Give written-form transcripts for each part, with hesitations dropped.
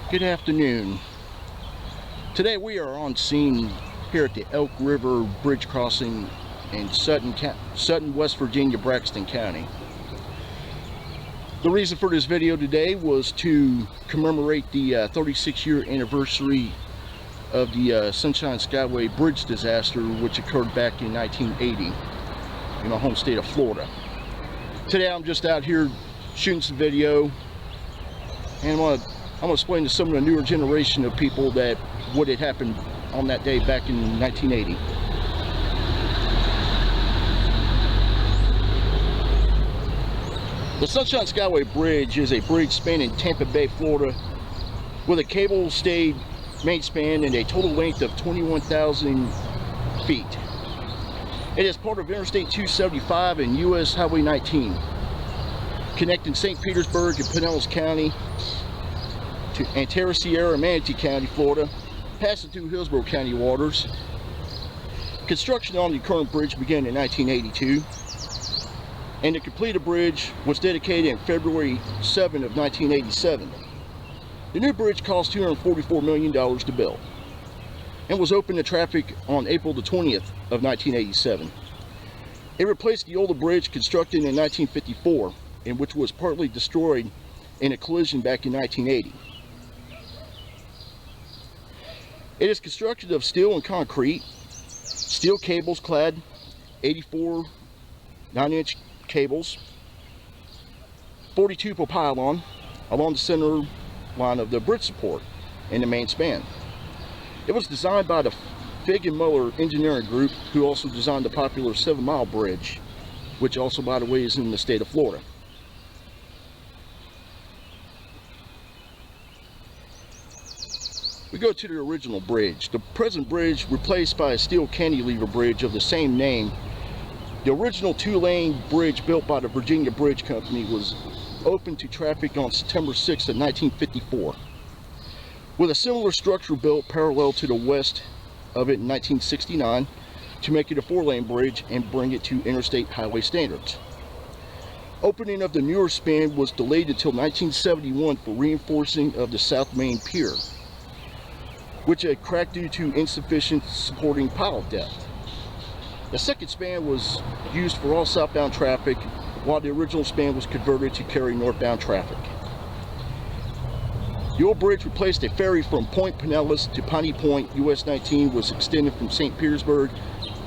Good afternoon. Today we are on scene here at the Elk River Bridge Crossing in Sutton, West Virginia, Braxton County. The reason for this video today was to commemorate the 36-year anniversary of the Sunshine Skyway Bridge disaster, which occurred back in 1980 in my home state of Florida. Today I'm just out here shooting some video, and I'm gonna explain to some of the newer generation of people that what had happened on that day back in 1980. The Sunshine Skyway Bridge is a bridge spanning Tampa Bay, Florida, with a cable-stayed main span and a total length of 21,000 feet. It is part of Interstate 275 and US Highway 19, connecting St. Petersburg and Pinellas County and Terra Sierra and Manatee County, Florida, passing through Hillsborough County waters. Construction on the current bridge began in 1982, and the completed bridge was dedicated in February 7 of 1987. The new bridge cost $244 million to build and was opened to traffic on April the 20th of 1987. It replaced the older bridge constructed in 1954, and which was partly destroyed in a collision back in 1980. It is constructed of steel and concrete, steel cables clad 84 9-inch cables, 42 per pylon along the center line of the bridge support and the main span. It was designed by the Fig and Muller Engineering Group, who also designed the popular 7 Mile Bridge, which also, by the way, is in the state of Florida. We go to the original bridge. The present bridge, replaced by a steel cantilever bridge of the same name. The original 2-lane bridge built by the Virginia Bridge Company was opened to traffic on September 6th of 1954, with a similar structure built parallel to the west of it in 1969 to make it a 4-lane bridge and bring it to interstate highway standards. Opening of the newer span was delayed until 1971 for reinforcing of the South Main Pier, which had cracked due to insufficient supporting pile depth. The second span was used for all southbound traffic, while the original span was converted to carry northbound traffic. The old bridge replaced a ferry from Point Pinellas to Piney Point. US 19 was extended from St. Petersburg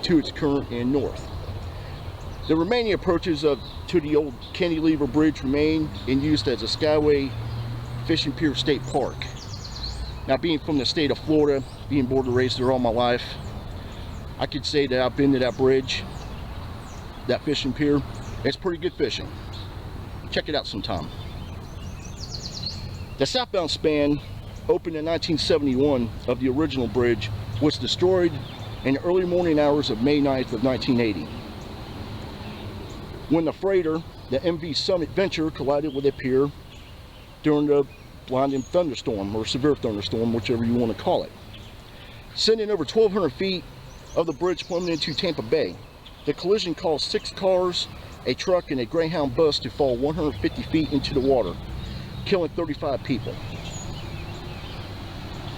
to its current and north. The remaining approaches to the old cantilever bridge remain in use as a Skyway Fishing Pier State Park. Now, being from the state of Florida, being born and raised there all my life, I could say that I've been to that bridge, that fishing pier. It's pretty good fishing. Check it out sometime. The southbound span, opened in 1971 of the original bridge, was destroyed in the early morning hours of May 9th of 1980, when the freighter, the MV Summit Venture, collided with a pier during the blinding thunderstorm, or severe thunderstorm, whichever you want to call it, sending over 1,200 feet of the bridge plummeting into Tampa Bay. The collision caused 6 cars, a truck, and a Greyhound bus to fall 150 feet into the water, killing 35 people.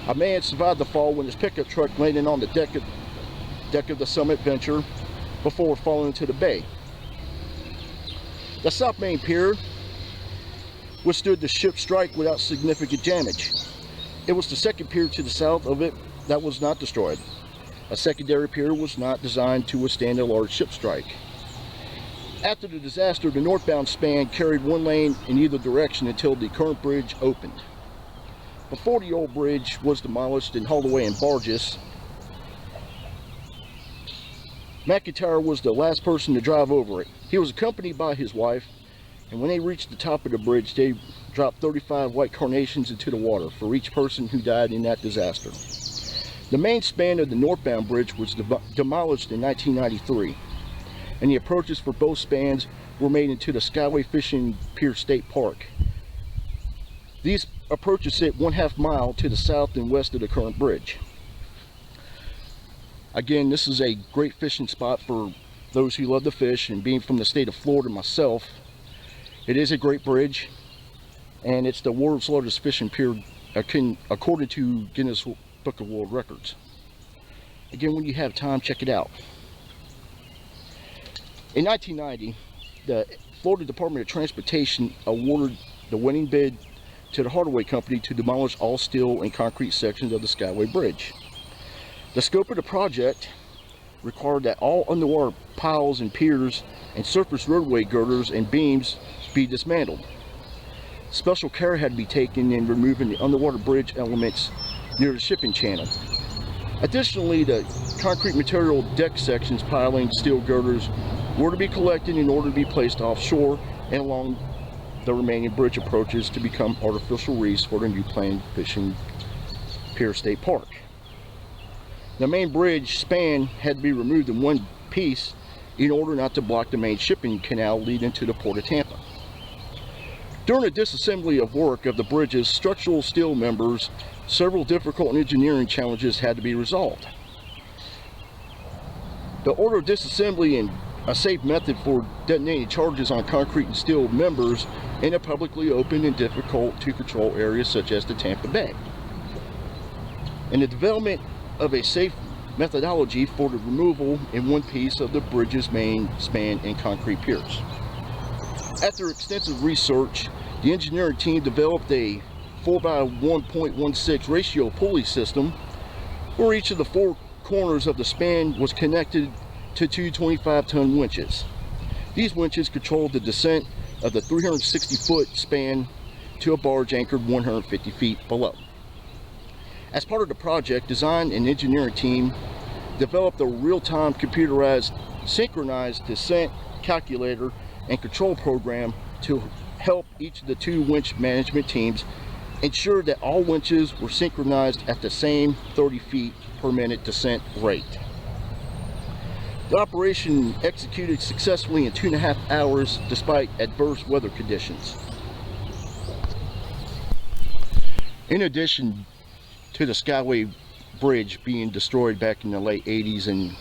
A man survived the fall when his pickup truck landed on the deck of the Summit Venture before falling into the bay. The South Main Pier withstood the ship's strike without significant damage. It was the second pier to the south of it that was not destroyed. A secondary pier was not designed to withstand a large ship strike. After the disaster, the northbound span carried 1 lane in either direction until the current bridge opened. Before the old bridge was demolished and hauled away in barges, McIntyre was the last person to drive over it. He was accompanied by his wife, and when they reached the top of the bridge, they dropped 35 white carnations into the water for each person who died in that disaster. The main span of the northbound bridge was demolished in 1993, and the approaches for both spans were made into the Skyway Fishing Pier State Park. These approaches sit 1/2 mile to the south and west of the current bridge. Again, this is a great fishing spot for those who love to fish, and being from the state of Florida myself, it is a great bridge, and it's the world's largest fishing pier according to Guinness Book of World Records. Again, when you have time, check it out. In 1990, the Florida Department of Transportation awarded the winning bid to the Hardaway Company to demolish all steel and concrete sections of the Skyway Bridge. The scope of the project required that all underwater piles and piers and surface roadway girders and beams be dismantled. Special care had to be taken in removing the underwater bridge elements near the shipping channel. Additionally, the concrete material deck sections, pilings, steel girders were to be collected in order to be placed offshore and along the remaining bridge approaches to become artificial reefs for the new planned fishing pier state park. The main bridge span had to be removed in one piece in order not to block the main shipping canal leading to the port of Tampa. During the disassembly of work of the bridge's structural steel members, several difficult engineering challenges had to be resolved. The order of disassembly and a safe method for detonating charges on concrete and steel members in a publicly open and difficult to control areas such as the Tampa Bay. And the development of a safe methodology for the removal in one piece of the bridge's main span and concrete piers. After extensive research, the engineering team developed a 4x1.16 ratio pulley system where each of the four corners of the span was connected to two 25-ton winches. These winches controlled the descent of the 360-foot span to a barge anchored 150 feet below. As part of the project, design and engineering team developed a real-time computerized synchronized descent calculator and control program to help each of the two winch management teams ensure that all winches were synchronized at the same 30 feet per minute descent rate. The operation executed successfully in 2.5 hours despite adverse weather conditions. In addition to the Skyway Bridge being destroyed back in the late 80s and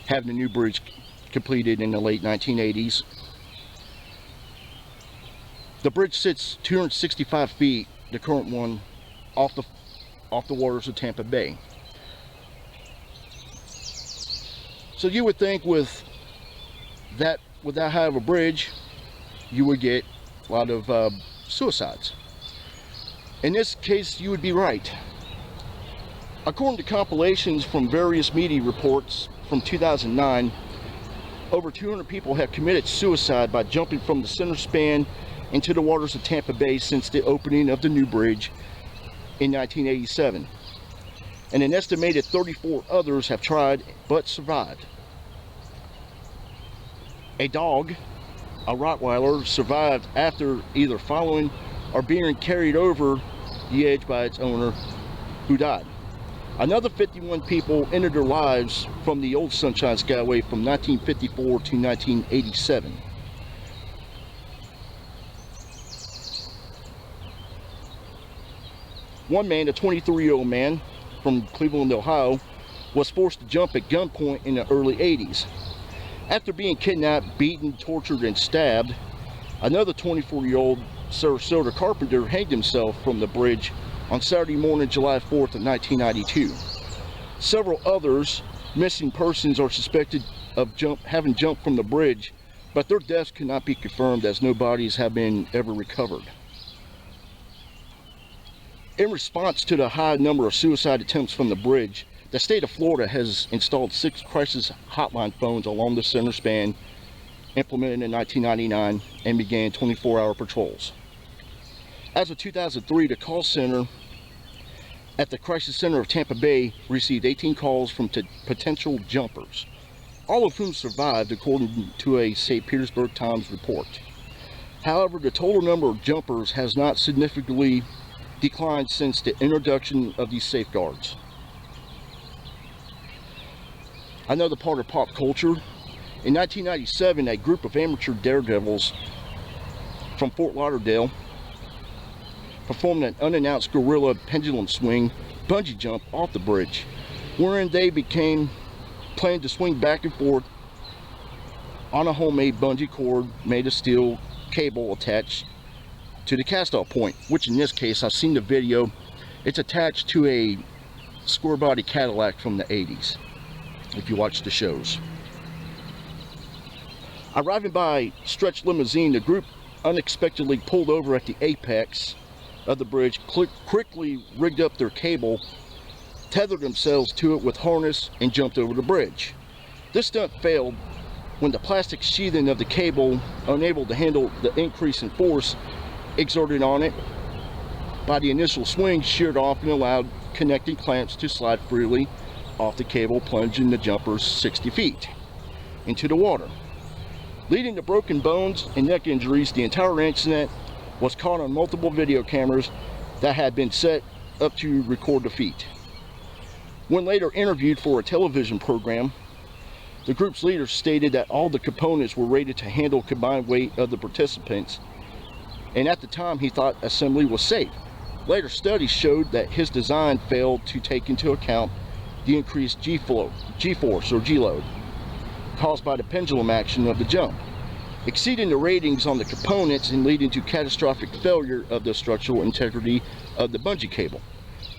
having the new bridge completed in the late 1980s, the bridge sits 265 feet, the current one, off the waters of Tampa Bay. So you would think with that high of a bridge, you would get a lot of suicides. In this case, you would be right. According to compilations from various media reports from 2009, over 200 people have committed suicide by jumping from the center span into the waters of Tampa Bay since the opening of the new bridge in 1987. And an estimated 34 others have tried but survived. A dog, a Rottweiler, survived after either following or being carried over the edge by its owner, who died. Another 51 people ended their lives from the old Sunshine Skyway from 1954 to 1987. One man, a 23-year-old man from Cleveland, Ohio, was forced to jump at gunpoint in the early 80s. After being kidnapped, beaten, tortured, and stabbed, another 24-year-old Sarasota carpenter hanged himself from the bridge on Saturday morning, July 4th of 1992. Several others, missing persons, are suspected of having jumped from the bridge, but their deaths cannot be confirmed as no bodies have been ever recovered. In response to the high number of suicide attempts from the bridge, the state of Florida has installed 6 crisis hotline phones along the center span, implemented in 1999, and began 24-hour patrols. As of 2003, the call center at the Crisis Center of Tampa Bay received 18 calls from potential jumpers, all of whom survived according to a St. Petersburg Times report. However, the total number of jumpers has not significantly declined since the introduction of these safeguards. Another part of pop culture, in 1997, a group of amateur daredevils from Fort Lauderdale performed an unannounced gorilla pendulum swing bungee jump off the bridge, wherein they planned to swing back and forth on a homemade bungee cord made of steel cable attached to the cast-off point, which in this case, I've seen the video, It's attached to a square body Cadillac from the 80s, if you watch the shows. Arriving by stretch limousine, the group unexpectedly pulled over at the apex of the bridge, quickly rigged up their cable, tethered themselves to it with harness, and jumped over the bridge. This stunt failed when the plastic sheathing of the cable, unable to handle the increase in force exerted on it by the initial swing, sheared off and allowed connecting clamps to slide freely off the cable, plunging the jumpers 60 feet into the water, leading to broken bones and neck injuries. The entire incident was caught on multiple video cameras that had been set up to record the feat. When later interviewed for a television program, the group's leader stated that all the components were rated to handle combined weight of the participants, and at the time he thought assembly was safe. Later studies showed that his design failed to take into account the increased G-force or G-load caused by the pendulum action of the jump, exceeding the ratings on the components and leading to catastrophic failure of the structural integrity of the bungee cable.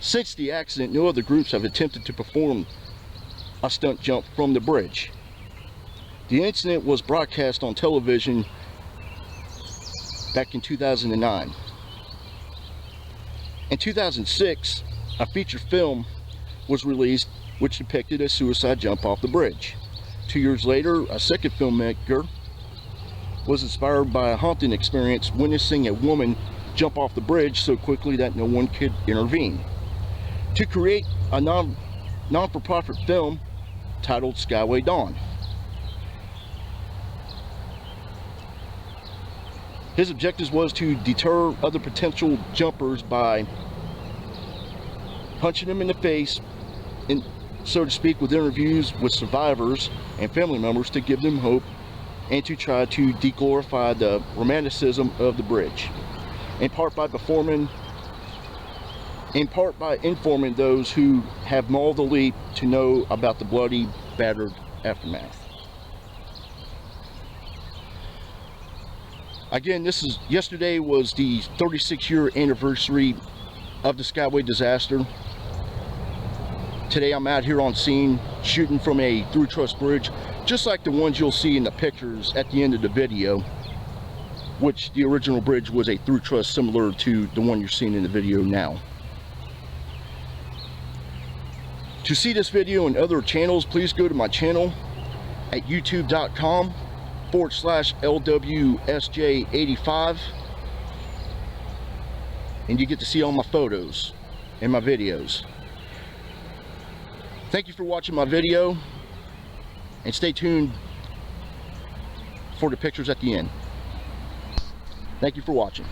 Since the accident, no other groups have attempted to perform a stunt jump from the bridge. The incident was broadcast on television back in 2009. In 2006, a feature film was released which depicted a suicide jump off the bridge. 2 years later, a second filmmaker was inspired by a haunting experience witnessing a woman jump off the bridge so quickly that no one could intervene, to create a non-for-profit film titled Skyway Dawn. His objective was to deter other potential jumpers by punching them in the face, and so to speak, with interviews with survivors and family members to give them hope and to try to deglorify the romanticism of the bridge, in part by informing those who have mauled the leap to know about the bloody, battered aftermath. Again, yesterday was the 36-year anniversary of the Skyway disaster. Today I'm out here on scene shooting from a through truss bridge, just like the ones you'll see in the pictures at the end of the video, which the original bridge was a through truss similar to the one you're seeing in the video now. To see this video and other channels, please go to my channel at youtube.com/LWSJ85, and you get to see all my photos and my videos. Thank you for watching my video, and stay tuned for the pictures at the end. Thank you for watching.